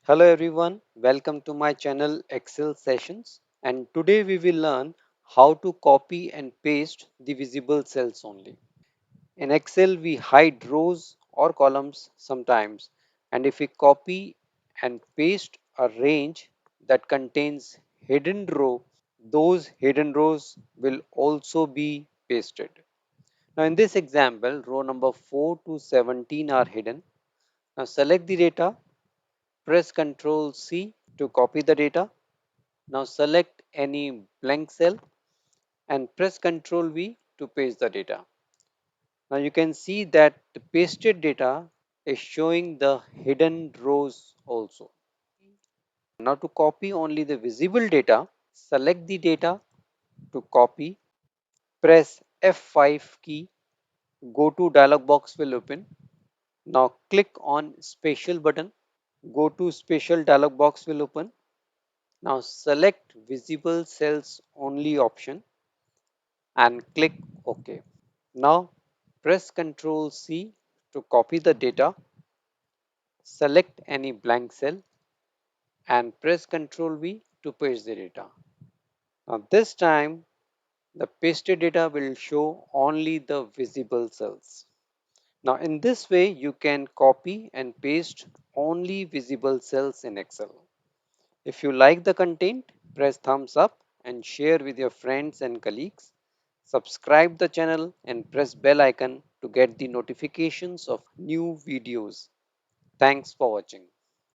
Hello everyone, welcome to my channel Excel Sessions, and today we will learn how to copy and paste the visible cells only. In Excel we hide rows or columns sometimes, and if we copy and paste a range that contains hidden row, those hidden rows will also be pasted. Now in this example, row number 4 to 17 are hidden. Now select the data, press Ctrl C to copy the data. Now select any blank cell and press Ctrl V to paste the data. Now you can see that the pasted data is showing the hidden rows also. Now to copy only the visible data, select the data to copy, press F5 key, go to dialog box will open. Now click on spatial button, go to spatial dialog box will open. Now select visible cells only option and click OK. Now press Ctrl C to copy the data, select any blank cell and press Ctrl V to paste the data. Now this time the pasted data will show only the visible cells. Now in this way you can copy and paste only visible cells in Excel. If you like the content, press thumbs up and share with your friends and colleagues. Subscribe the channel and press bell icon to get the notifications of new videos. Thanks for watching.